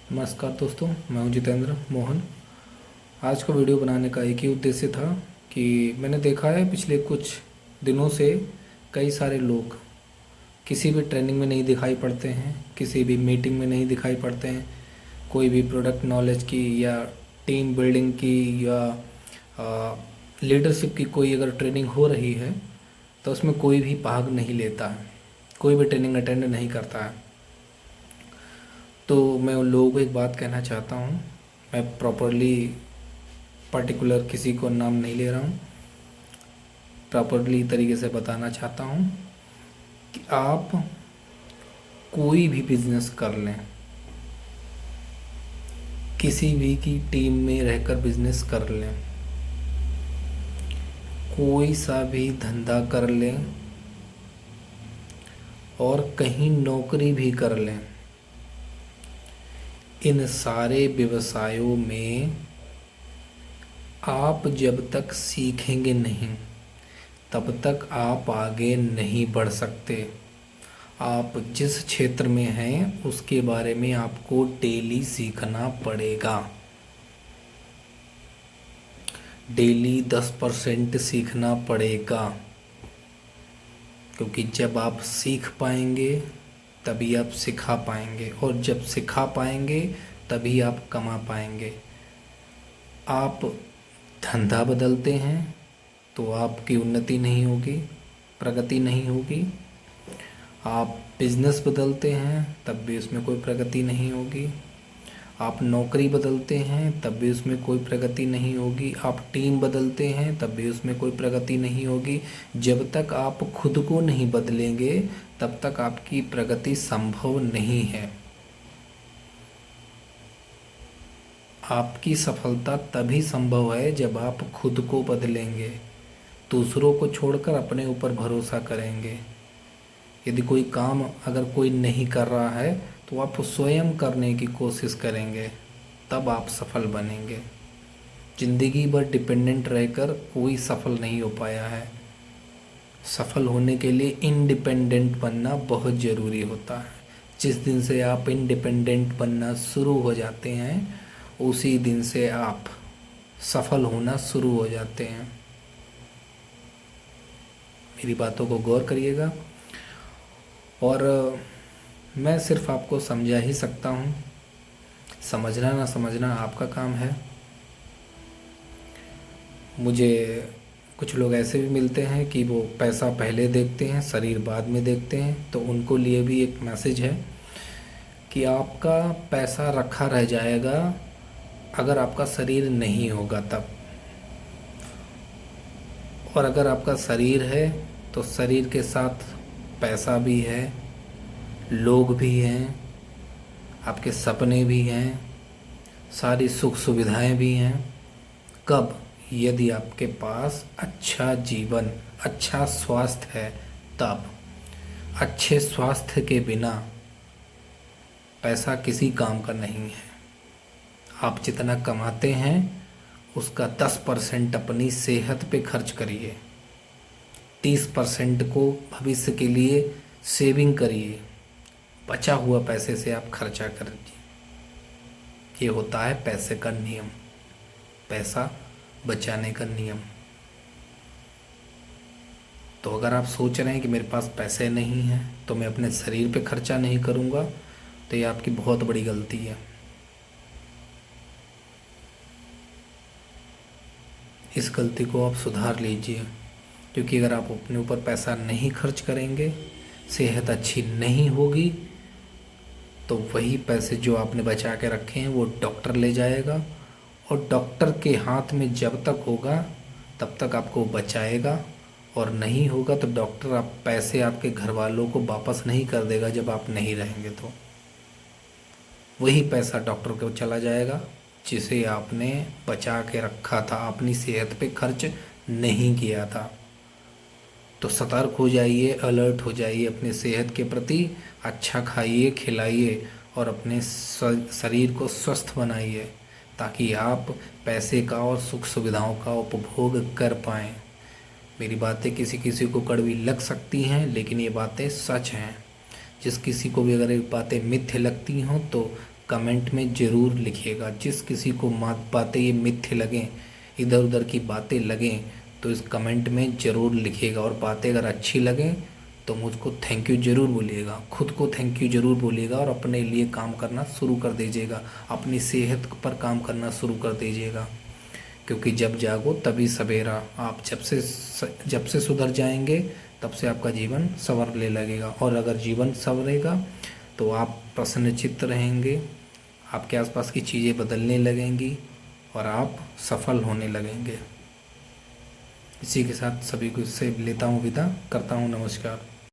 नमस्कार दोस्तों, मैं हूं जितेंद्र मोहन। आज का वीडियो बनाने का एक ही उद्देश्य था कि मैंने देखा है पिछले कुछ दिनों से कई सारे लोग किसी भी ट्रेनिंग में नहीं दिखाई पड़ते हैं, किसी भी मीटिंग में नहीं दिखाई पड़ते हैं। कोई भी प्रोडक्ट नॉलेज की या टीम बिल्डिंग की या लीडरशिप की कोई अगर ट्रेनिंग हो रही है तो उसमें कोई भी भाग नहीं लेता है, कोई भी ट्रेनिंग अटेंड नहीं करता है। तो मैं उन लोगों को एक बात कहना चाहता हूँ। मैं प्रॉपरली पर्टिकुलर किसी को नाम नहीं ले रहा हूँ, प्रॉपरली तरीके से बताना चाहता हूँ कि आप कोई भी बिजनेस कर लें, किसी भी की टीम में रहकर बिजनेस कर लें, कोई सा भी धंधा कर लें और कहीं नौकरी भी कर लें, इन सारे व्यवसायों में आप जब तक सीखेंगे नहीं तब तक आप आगे नहीं बढ़ सकते। आप जिस क्षेत्र में हैं उसके बारे में आपको डेली सीखना पड़ेगा। डेली 10% सीखना पड़ेगा, क्योंकि जब आप सीख पाएंगे तभी आप सिखा पाएंगे, और जब सिखा पाएंगे तभी आप कमा पाएंगे। आप धंधा बदलते हैं तो आपकी उन्नति नहीं होगी, प्रगति नहीं होगी। आप बिजनेस बदलते हैं तब भी उसमें कोई प्रगति नहीं होगी। आप नौकरी बदलते हैं तब भी उसमें कोई प्रगति नहीं होगी। आप टीम बदलते हैं तब भी उसमें कोई प्रगति नहीं होगी। जब तक आप खुद को नहीं बदलेंगे तब तक आपकी प्रगति संभव नहीं है। आपकी सफलता तभी संभव है जब आप खुद को बदलेंगे, दूसरों को छोड़कर अपने ऊपर भरोसा करेंगे। यदि कोई काम अगर कोई नहीं कर रहा है तो आप स्वयं करने की कोशिश करेंगे, तब आप सफल बनेंगे। ज़िंदगी भर डिपेंडेंट रहकर कोई सफल नहीं हो पाया है। सफल होने के लिए इंडिपेंडेंट बनना बहुत ज़रूरी होता है। जिस दिन से आप इंडिपेंडेंट बनना शुरू हो जाते हैं उसी दिन से आप सफल होना शुरू हो जाते हैं। मेरी बातों को गौर करिएगा, और मैं सिर्फ आपको समझा ही सकता हूँ। समझना ना समझना आपका काम है। मुझे कुछ लोग ऐसे भी मिलते हैं कि वो पैसा पहले देखते हैं, शरीर बाद में देखते हैं। तो उनको लिए भी एक मैसेज है कि आपका पैसा रखा रह जाएगा अगर आपका शरीर नहीं होगा तब, और अगर आपका शरीर है तो शरीर के साथ पैसा भी है, लोग भी हैं, आपके सपने भी हैं, सारी सुख सुविधाएं भी हैं। कब? यदि आपके पास अच्छा जीवन, अच्छा स्वास्थ्य है तब। अच्छे स्वास्थ्य के बिना पैसा किसी काम का नहीं है। आप जितना कमाते हैं उसका 10% अपनी सेहत पे खर्च करिए, 30% को भविष्य के लिए सेविंग करिए, बचा हुआ पैसे से आप खर्चा करिए। ये होता है पैसे का नियम, पैसा बचाने का नियम। तो अगर आप सोच रहे हैं कि मेरे पास पैसे नहीं हैं तो मैं अपने शरीर पे खर्चा नहीं करूँगा, तो ये आपकी बहुत बड़ी गलती है। इस गलती को आप सुधार लीजिए, क्योंकि अगर आप अपने ऊपर पैसा नहीं खर्च करेंगे, सेहत अच्छी नहीं होगी, तो वही पैसे जो आपने बचा के रखे हैं वो डॉक्टर ले जाएगा, और डॉक्टर के हाथ में जब तक होगा तब तक आपको बचाएगा, और नहीं होगा तो डॉक्टर आप पैसे आपके घर वालों को वापस नहीं कर देगा। जब आप नहीं रहेंगे तो वही पैसा डॉक्टर को चला जाएगा जिसे आपने बचा के रखा था, अपनी सेहत पे खर्च नहीं किया था। तो सतर्क हो जाइए, अलर्ट हो जाइए अपनी सेहत के प्रति। अच्छा खाइए, खिलाइए और अपने शरीर को स्वस्थ बनाइए, ताकि आप पैसे का और सुख सुविधाओं का उपभोग कर पाएँ। मेरी बातें किसी किसी को कड़वी लग सकती हैं, लेकिन ये बातें सच हैं। जिस किसी को भी अगर ये बातें मिथ्य लगती हों तो कमेंट में ज़रूर लिखिएगा। जिस किसी को बातें ये मिथ्य लगें, इधर उधर की बातें लगें, तो इस कमेंट में ज़रूर लिखिएगा। और बातें अगर अच्छी लगें तो मुझको थैंक यू ज़रूर बोलिएगा, खुद को थैंक यू ज़रूर बोलिएगा और अपने लिए काम करना शुरू कर दीजिएगा, अपनी सेहत पर काम करना शुरू कर दीजिएगा। क्योंकि जब जागो तभी सवेरा। आप जब से सुधर जाएंगे तब से आपका जीवन संवरने लगेगा। और अगर जीवन संवरेगा तो आप प्रसन्नचित्त रहेंगे, आपके आसपास की चीज़ें बदलने लगेंगी और आप सफल होने लगेंगे। इसी के साथ सभी को इससे लेता हूँ विदा, करता हूँ नमस्कार।